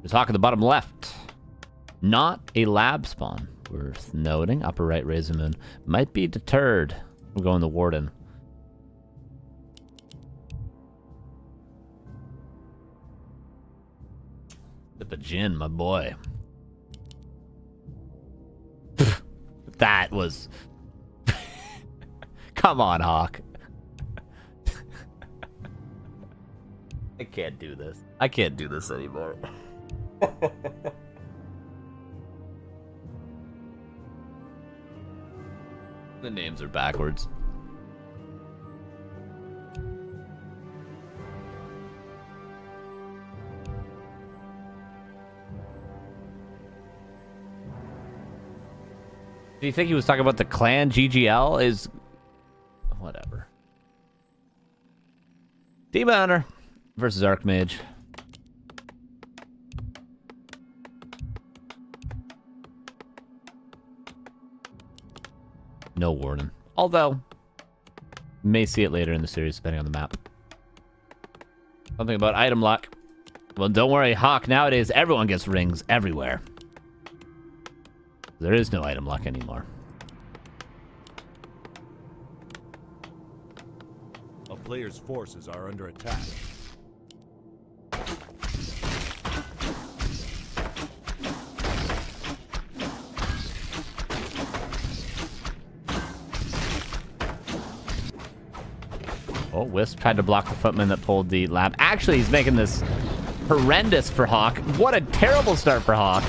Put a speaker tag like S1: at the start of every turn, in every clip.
S1: There's HawK at the bottom left. Not a lab spawn. Worth noting. Upper right, RazerMoon. Might be deterred. We're going the Warden. Sip of gin, my boy. That was... Come on, HawK. I can't do this. I can't do this anymore. The names are backwards. Do you think he was talking about the clan GGL? Is whatever. Demon Hunter versus Archmage. No Warden. Although, may see it later in the series, depending on the map. Something about item luck. Well, don't worry, HawK. Nowadays, everyone gets rings everywhere. There is no item luck anymore.
S2: A player's forces are under attack.
S1: Oh, Wisp tried to block the footman that pulled the lab. Actually, he's making this horrendous for HawK. What a terrible start for HawK.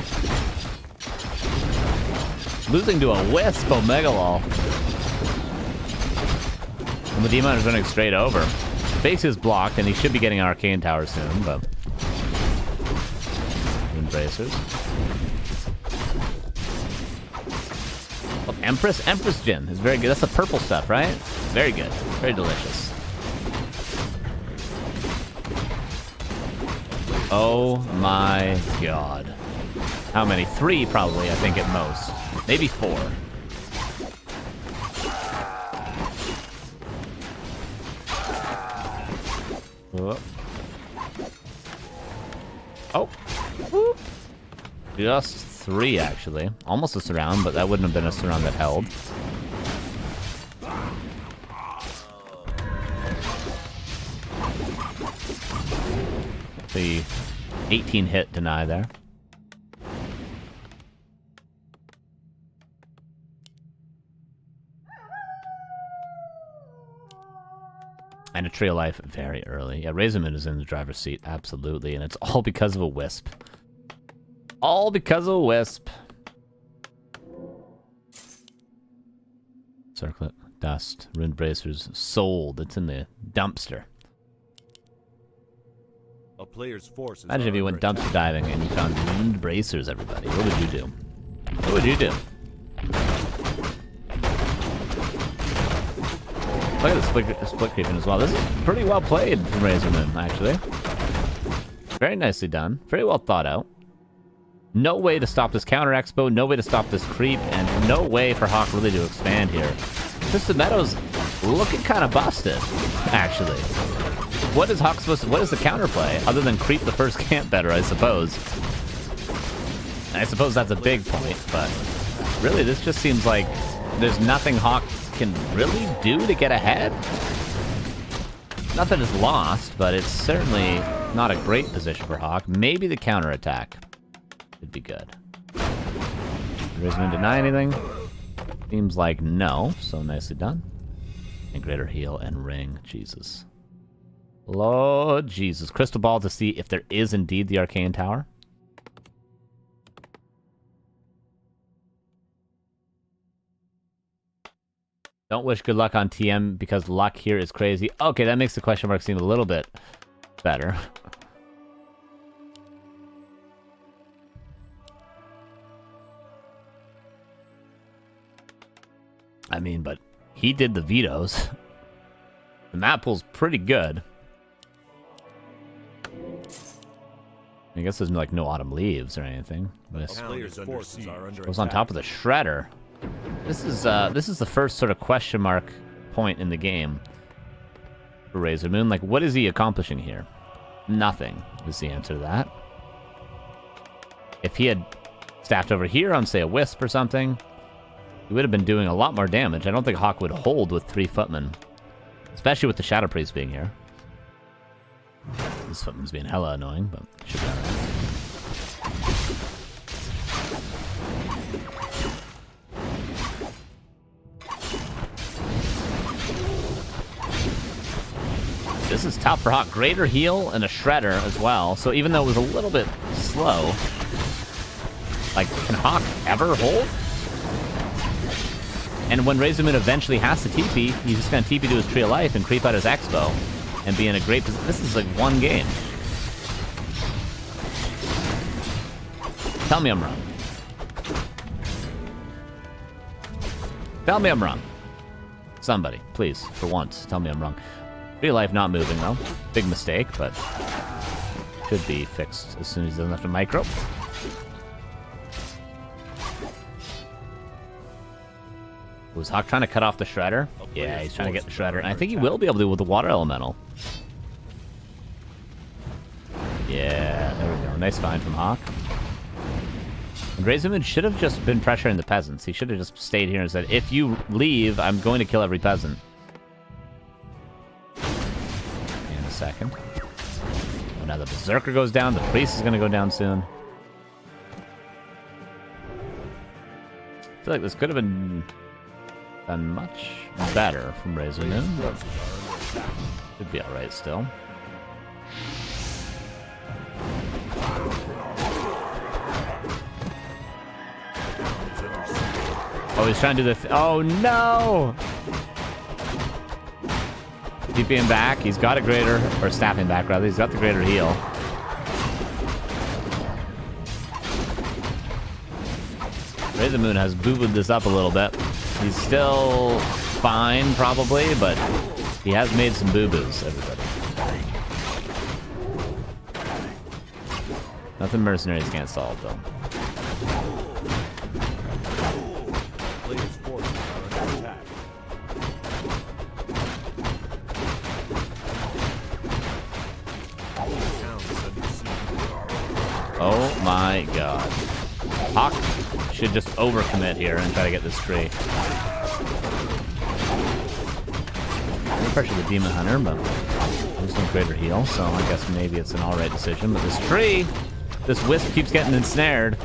S1: Losing to a Wisp Omega LUL. And the Demon is running straight over. Base is blocked, and he should be getting an Arcane Tower soon, but... Embracers. Oh, Empress Gin is very good. That's the purple stuff, right? Very good. Very delicious. Oh my god. How many? 3 probably, I think, at most. Maybe 4. Oh. Oh. Whoop. Just 3, actually. Almost a surround, but that wouldn't have been a surround that held. The 18 hit deny there. And a Tree of Life very early. Yeah, RazerMoon is in the driver's seat, absolutely. And it's all because of a Wisp. All because of a Wisp. Circlet, Dust, Ruined Bracers, sold. It's in the dumpster.
S2: A player's forces.
S1: Imagine if you went dumpster diving and you found Ruined Bracers, everybody. What would you do? What would you do? Look at the split creeping as well. This is pretty well played from RazerMoon, actually. Very nicely done. Very well thought out. No way to stop this counter expo, no way to stop this creep, and no way for HawK really to expand here. Twisted Meadows looking kind of busted, actually. What is HawK supposed to... What is the counterplay? Other than creep the first camp better, I suppose. I suppose that's a big point, but... Really, this just seems like there's nothing HawK can really do to get ahead. Not that it's lost, but it's certainly not a great position for HawK. Maybe the counterattack would be good. RazerMoon deny anything? Seems like no, so nicely done. And greater heal and ring. Jesus. Lord Jesus. Crystal ball to see if there is indeed the Arcane Tower. Don't wish good luck on TM because luck here is crazy. Okay, that makes the question mark seem a little bit better. I mean, but he did the vetoes. The map pool's pretty good. I guess there's like no autumn leaves or anything. This goes on top of the shredder. This is the first sort of question mark point in the game for RazerMoon. Like, what is he accomplishing here? Nothing is the answer to that. If he had staffed over here on, say, a Wisp or something, he would have been doing a lot more damage. I don't think HawK would hold with 3 Footmen. Especially with the Shadow Priest being here. This Footman's being hella annoying, but should be alright. This is tough for HawK. Greater heal and a Shredder as well. So even though it was a little bit slow, like, can HawK ever hold? And when RazerMoon eventually has to TP, he's just going to TP to his Tree of Life and creep out his Expo and be in a great position. This is like one game. Tell me I'm wrong. Tell me I'm wrong. Somebody, please, for once, tell me I'm wrong. Tree of Life not moving, though. Big mistake, but should be fixed as soon as he doesn't have to micro. Was HawK trying to cut off the Shredder? Yeah, he's trying to get the Shredder. And I think he will be able to with the Water Elemental. Yeah, there we go. Nice find from HawK. And RazerMoon should have just been pressuring the peasants. He should have just stayed here and said, if you leave, I'm going to kill every peasant. In a second. Oh, now the Berserker goes down. The Priest is going to go down soon. I feel like this could have been done much better from RazerMoon, but should be alright still. Oh, he's trying to do the... oh, no! TP him back. He's got a greater... or staffing back, rather. He's got the greater heal. RazerMoon has boo-booed this up a little bit. He's still fine, probably, but he has made some boo-boos, everybody. Nothing mercenaries can't solve, though.
S2: Players' forces are under attack.
S1: Oh my god. HawK should just overcommit here and try to get this tree. I'm gonna pressure the Demon Hunter, but there's no greater heal, so I guess maybe it's an alright decision. But this tree, this Wisp keeps getting ensnared.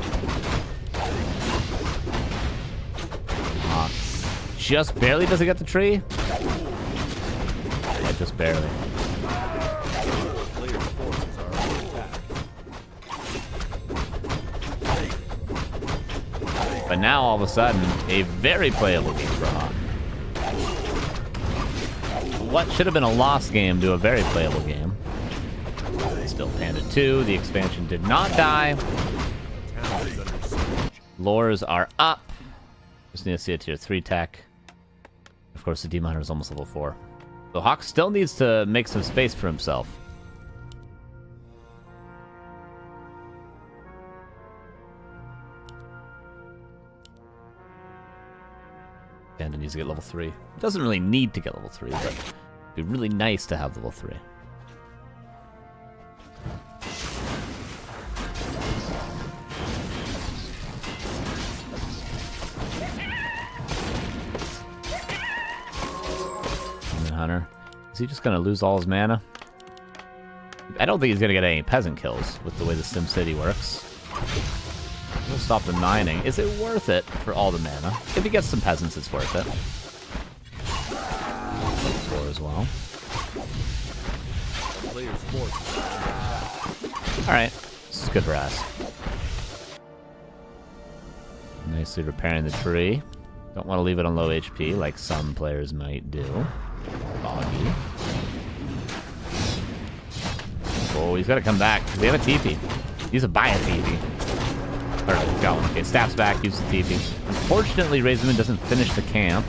S1: HawK just barely does it get the tree? Yeah, just barely.
S2: Players' forces are under attack.
S1: But now, all of a sudden, a very playable game for HawK. What should have been a lost game to a very playable game. Still Panda 2. The expansion did not die. Lures are up. Just need to see a tier 3 tech. Of course, the Demon Hunter is almost level 4. So HawK still needs to make some space for himself. Panda needs to get level 3. Doesn't really need to get level 3, but it'd be really nice to have level 3. Demon Hunter. Is he just gonna lose all his mana? I don't think he's gonna get any peasant kills with the way the SimCity works. We'll stop the mining. Is it worth it for all the mana? If he gets some peasants, it's worth it. 4 as well.
S2: Players' forces.
S1: Alright. This is good for us. Nicely repairing the tree. Don't want to leave it on low HP like some players might do. Boggy. Oh, he's got to come back. They have a TP. He's a buy a TP. Or go. Okay, staffs back, use the TP. Unfortunately, RazerMoon doesn't finish the camp.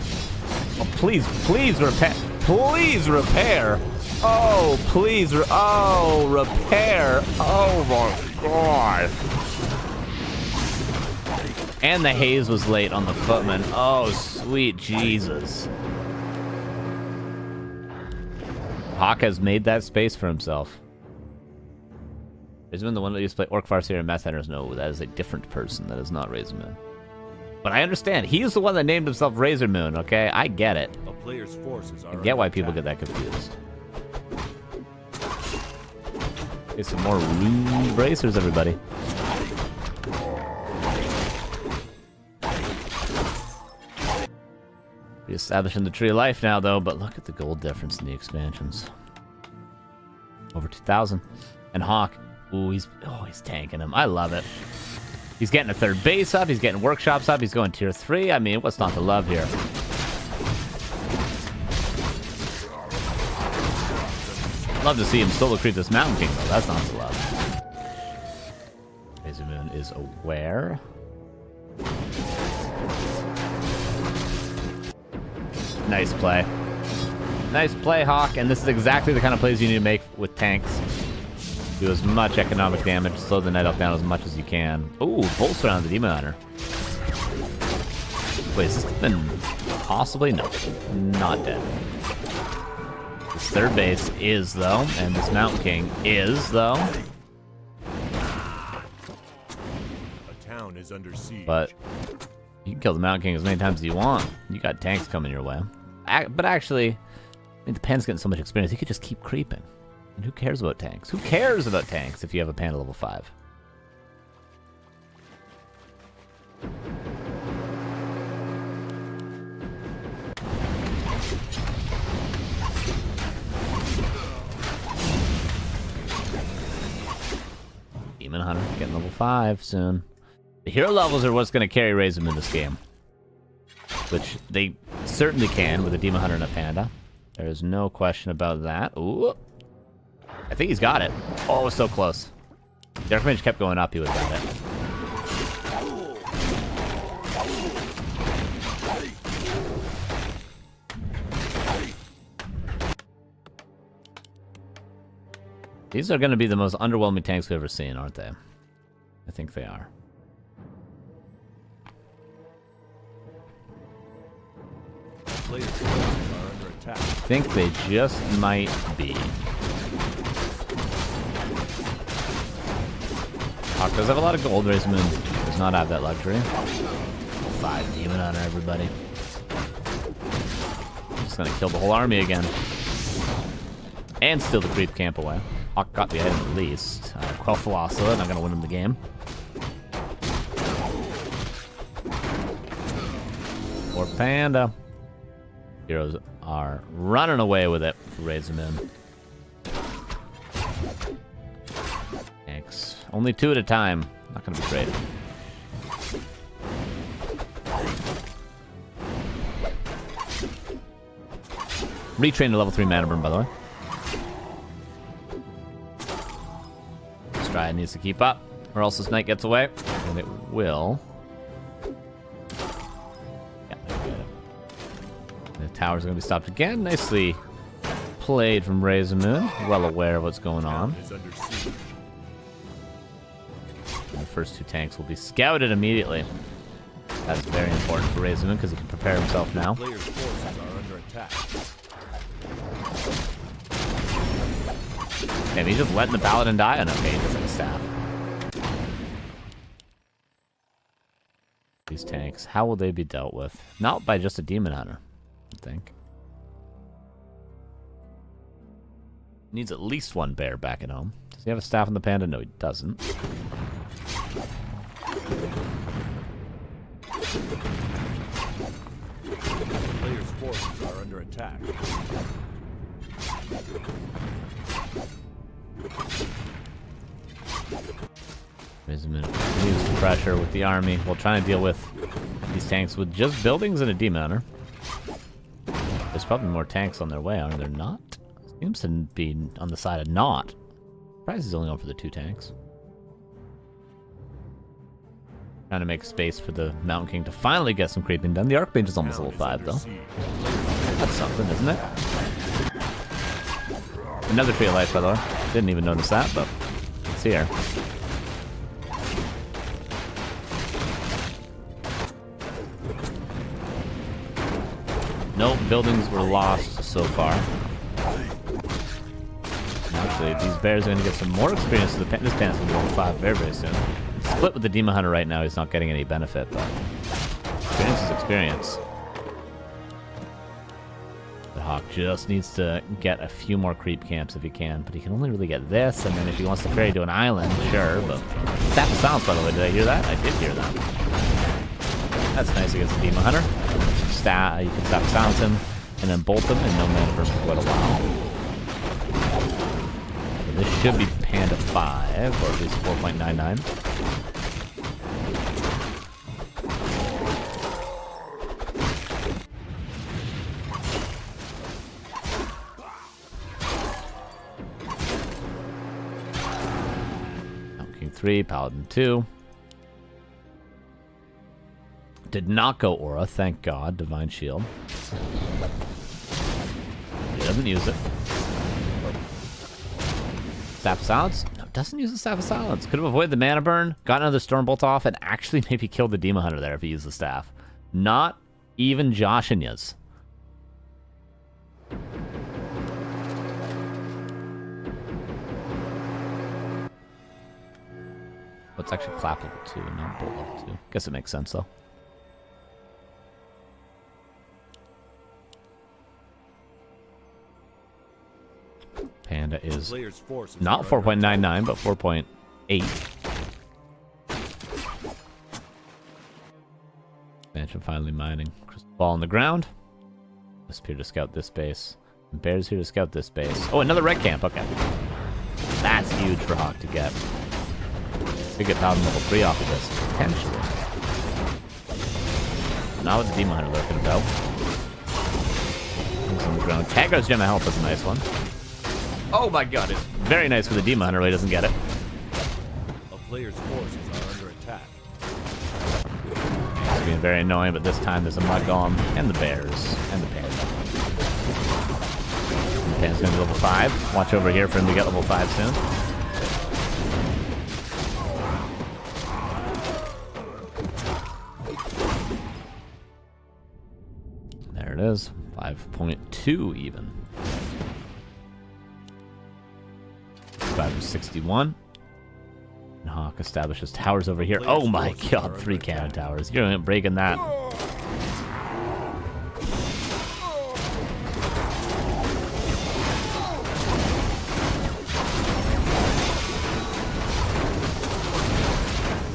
S1: Oh, please, please repair. Please repair. Oh, please. Oh, repair. Oh my god. And the haze was late on the Footman. Oh, sweet Jesus. HawK has made that space for himself. RazerMoon, the one that used to play Orc Farseer and Mass Hunters? No, that is a different person. That is not RazerMoon. But I understand. He's the one that named himself RazerMoon, okay? I get it.
S2: A player's forces are
S1: I get why people
S2: attack.
S1: get that confused. Get some more Rune Bracers, everybody. Reestablishing the Tree of Life now, though, but look at the gold difference in the expansions. Over 2,000. And HawK, ooh, he's tanking him. I love it. He's getting a third base up, he's getting workshops up, he's going tier 3. I mean, what's not to love here? Love to see him solo creep this Mountain King, though. That's not to love. RazerMoon is aware. Nice play. Nice play, HawK, and this is exactly the kind of plays you need to make with tanks. Do as much economic damage, slow the Night Elf down as much as you can. Ooh, bolster on the Demon Hunter. Wait, is this been possibly? No, not dead. This third base is, though, and this Mountain King is, though.
S2: A town is under siege.
S1: But you can kill the Mountain King as many times as you want. You got tanks coming your way. But actually, I think the Pen's getting so much experience, he could just keep creeping. And who cares about tanks? Who cares about tanks if you have a Panda level 5? Demon Hunter getting level 5 soon. The hero levels are what's going to carry RazerMoon in this game. Which they certainly can with a Demon Hunter and a Panda. There is no question about that. Ooh. I think he's got it. Oh, so close. The Archmage kept going up, he would have got it. These are going to be the most underwhelming tanks we've ever seen, aren't they? I think they are.
S2: Player's forces are under attack.
S1: I think they just might be. HawK does have a lot of gold. RazerMoon does not have that luxury. 5 Demon Hunter, everybody. Just gonna kill the whole army again. And steal the creep camp away. HawK got the item at least. Quell Philosopher, not gonna win him the game. Or Panda. Heroes are running away with it for RazerMoon. Thanks. Only 2 at a time. Not gonna be great. Retrain to level 3 mana burn, by the way. Stride needs to keep up, or else this knight gets away. And it will. Yeah, there we go. The towers are going to be stopped again. Nicely played from RazerMoon. Well aware of what's going on.
S2: Is under siege.
S1: And the first 2 tanks will be scouted immediately. That's very important for RazerMoon because he can prepare himself now.
S2: Player's forces are under attack.
S1: Damn, he's just letting the Paladin die? Oh, no, okay, he doesn't have a staff. These tanks, how will they be dealt with? Not by just a Demon Hunter, I think. Needs at least 1 bear back at home. Does he have a staff on the Panda? No, he doesn't.
S2: Player's forces are under attack.
S1: RazerMoon continues the pressure with the army while trying to deal with these tanks with just buildings and a Demon Hunter. There's probably more tanks on their way, are there not? Seems to be on the side of not. Surprised he's only going for the 2 tanks. Trying to make space for the Mountain King to finally get some creeping done. The Archmage is almost level 5, though. That's something, isn't it? Another Tree of Life, by the way. Didn't even notice that, but it's here. No buildings were lost so far. Now actually. These bears are going to get some more experience. This Panda's going to be level 5 very, very soon. Split with the Demon Hunter right now. He's not getting any benefit, but experience is experience. But HawK just needs to get a few more creep camps if he can, but he can only really get this, and then if he wants to ferry to an island, sure, but... Staff of Silence, by the way. Did I hear that? I did hear that. That's nice against the Demon Hunter. You can Staff of Silence him, and then bolt him, and no mana burn for quite a while. So this should be Panda 5, or at least 4.99. King 3, Paladin 2. Did not go Aura, thank God. Divine Shield. He doesn't use it. Staff of Silence? No, doesn't use the Staff of Silence. Could have avoided the mana burn, got another Stormbolt off, and actually maybe killed the Demon Hunter there if he used the Staff. Not even joshing yas. It's actually Clap level 2, not Bolt level 2. Guess it makes sense, though. Panda is not 4.99, but 4.8. Expansion finally mining. Crystal Ball on the ground. Disappear to scout this base. Bears here to scout this base. Oh, another red camp. Okay. That's huge for HawK to get. Could get Paladin level 3 off of this, potentially. Not with the Demon Hunter lurking about. He's on the ground. Kagro's Gem of Health is a nice one. Oh my god, it's very nice for the Demon Hunter, he doesn't get it.
S2: A player's forces are under attack.
S1: It's being very annoying, but this time there's a Mud Golem, and the Bears, and the Panda. And the Panda's gonna be level 5. Watch over here for him to get level 5 soon. There it is. 5.2 even. 561. And HawK establishes towers over here. Oh my god, 3 cannon towers. You're breaking that.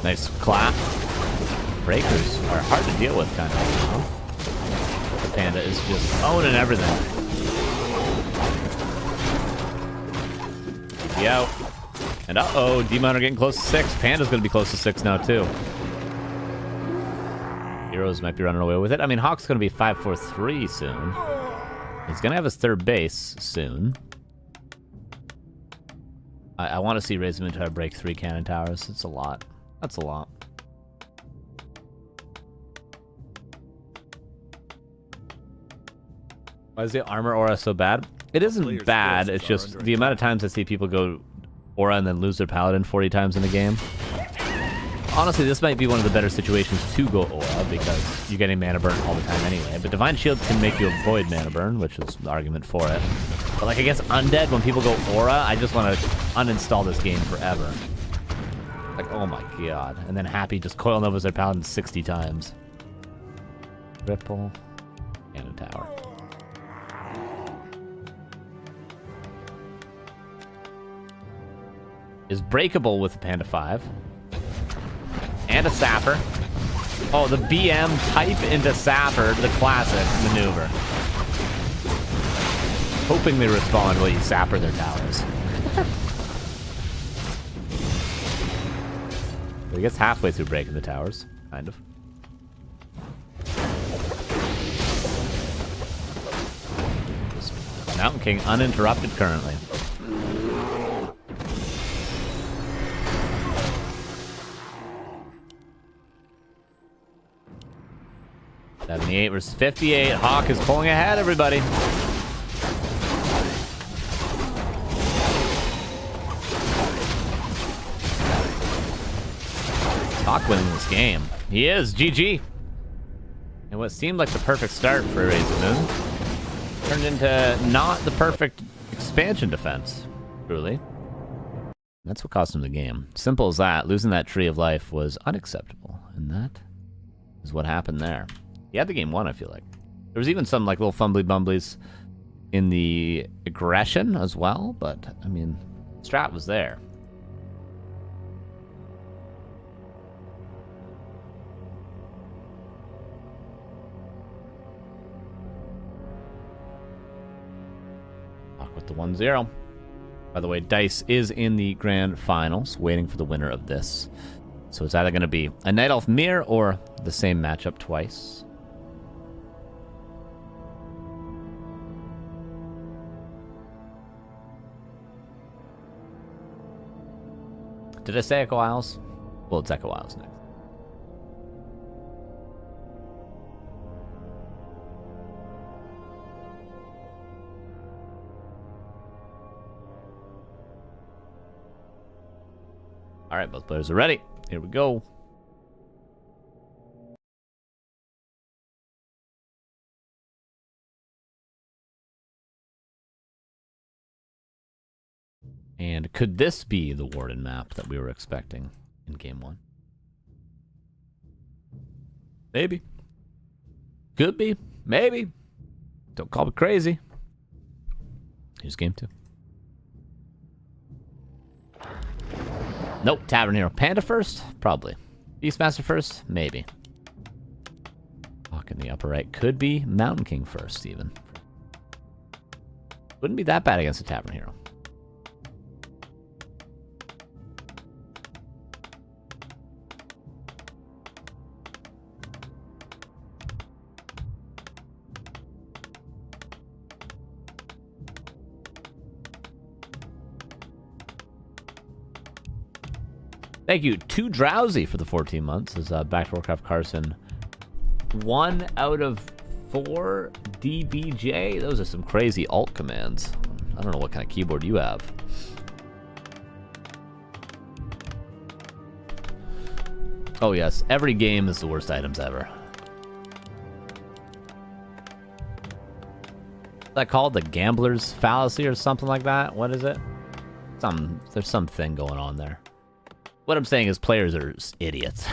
S1: Nice clap. Breakers are hard to deal with, kind of. The Panda is just owning everything. Out. And uh-oh, Demon Hunter getting close to 6. Panda's gonna be close to 6 now, too. Heroes might be running away with it. I mean, HawK's gonna be 5-4-3 soon. He's gonna have his 3rd base soon. I want to see RazerMoon try to break 3 cannon towers. It's a lot. That's a lot. Why is the armor aura so bad? It isn't bad, it's just the amount of times I see people go aura and then lose their paladin 40 times in a game. Honestly, this might be one of the better situations to go aura because you're getting mana burn all the time anyway. But Divine Shield can make you avoid mana burn, which is the argument for it. But like against Undead, when people go aura, I just want to uninstall this game forever. Like, oh my god. And then Happy just coil novas their paladin 60 times. Ripple. Cannon Tower. Is breakable with the Panda 5. And a Sapper. Oh, the BM type into Sapper, the classic maneuver. Hoping they respond while you Sapper their towers. Well, he gets halfway through breaking the towers, kind of. Mountain King uninterrupted currently. 78 versus 58. HawK is pulling ahead, everybody. HawK winning this game. He is. GG. And what seemed like the perfect start for RazerMoon turned into not the perfect expansion defense. Truly. That's what cost him the game. Simple as that. Losing that tree of life was unacceptable. And that is what happened there. He had the game won, I feel like. There was even some like little fumbly bumblies in the aggression as well, but I mean, strat was there. HawK with the 1-0. By the way, Dice is in the grand finals, waiting for the winner of this. So it's either going to be a Night Elf Mirror or the same matchup twice. Did I say Echo Isles? Well, it's Echo Isles next. All right, both players are ready. Here we go. And could this be the Warden map that we were expecting in Game 1? Maybe. Could be. Maybe. Don't call me crazy. Here's Game 2. Nope, Tavern Hero. Panda first? Probably. Beastmaster first? Maybe. HawK in the upper right. Could be Mountain King first, even. Wouldn't be that bad against a Tavern Hero. Thank you, Too Drowsy for the 14 months. Is back to Warcraft Carson. 1 out of 4 DBJ. Those are some crazy alt commands. I don't know what kind of keyboard you have. Oh yes, every game is the worst items ever. Is that called the gambler's fallacy or something like that? What is it? There's something going on there. What I'm saying is players are idiots.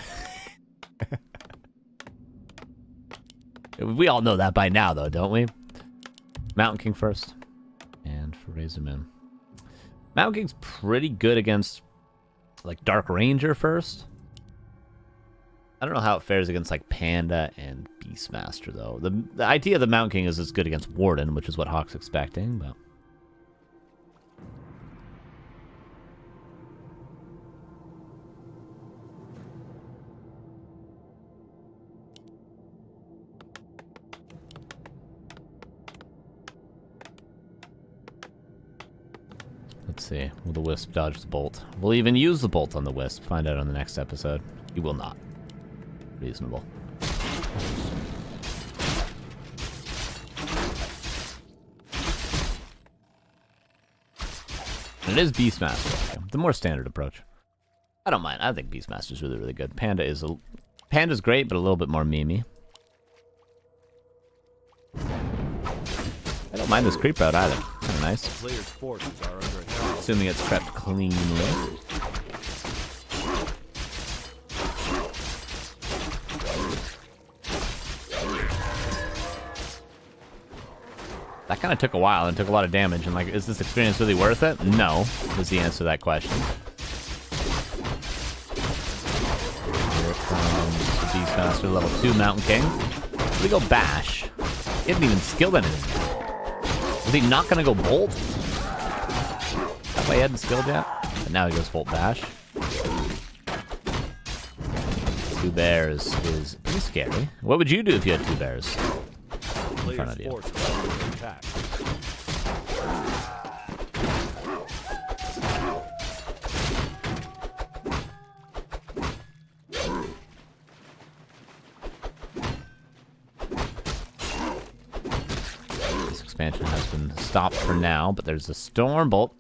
S1: We all know that by now, though, don't we? Mountain King first. And for RazerMoon. Mountain King's pretty good against, like, Dark Ranger first. I don't know how it fares against, like, Panda and Beastmaster, though. The idea of the Mountain King is it's good against Warden, which is what HawK's expecting, but... Let's see. Will the Wisp dodge the bolt? We'll even use the bolt on the Wisp. Find out on the next episode. He will not. Reasonable. And it is Beastmaster. Okay. The more standard approach. I don't mind. I think Beastmaster's really, really good. Panda's great, but a little bit more memey. I don't mind this creep route either. Kind of nice.
S2: Players' forces are under attack.
S1: Assuming it's prepped cleanly. That kind of took a while and took a lot of damage. And like, is this experience really worth it? No, is the answer to that question. Here comes the Beastmaster, level 2 Mountain King. We go Bash. He hadn't even skilled anything. Was he not going to go Bolt? That way he hadn't skilled yet? But now he goes Bolt Bash. 2 bears is pretty scary. What would you do if you had 2 bears in front of you? Expansion has been stopped for now, but there's a Storm Bolt.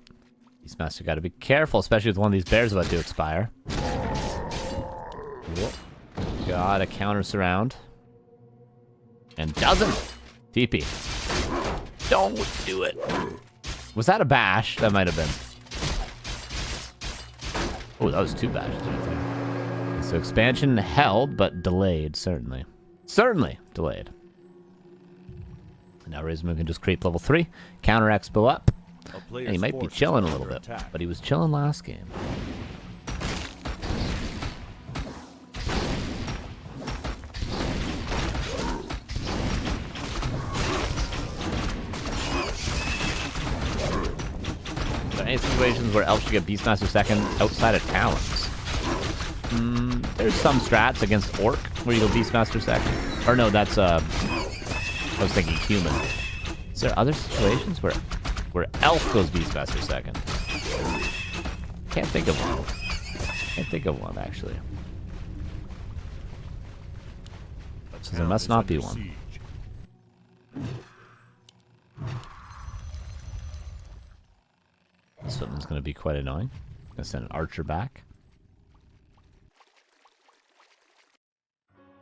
S1: Beastmaster got to be careful, especially with one of these bears about to expire. Whoop. Got a counter surround. And doesn't. TP. Don't do it. Was that a bash? That might have been. Oh, that was 2 badges right there. So expansion held, but delayed, certainly. Certainly delayed. And now RazerMoon can just creep level 3. Counter Expo up. And he might be chilling a little bit, but he was chilling last game. Any situations where Elf should get Beastmaster second outside of Talons? There's some strats against Orc where you go Beastmaster second. Or no, that's I was thinking human. Is there other situations where Elf goes Beastmaster second? Can't think of one. Can't think of one actually. So there must not be one. This one's going to be quite annoying. I'm going to send an archer back.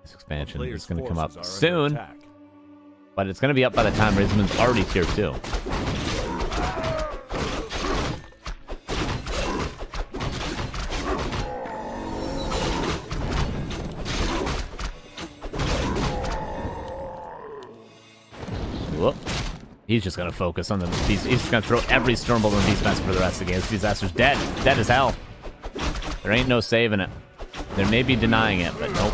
S1: This expansion is going to come up soon. But it's going to be up by the time RazerMoon's already tier 2. Whoop. He's just gonna focus on the beast. He's just gonna throw every Stormbolt on the Beastmaster for the rest of the game. This Beastmaster's dead. Dead as hell. There ain't no saving it. There may be denying it, but nope.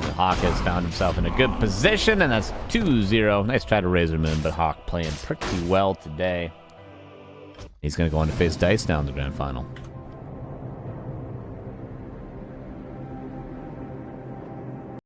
S1: The HawK has found himself in a good position, and that's 2-0. Nice try to RazerMoon, but HawK playing pretty well today. He's gonna go on to face Dice now in the grand final.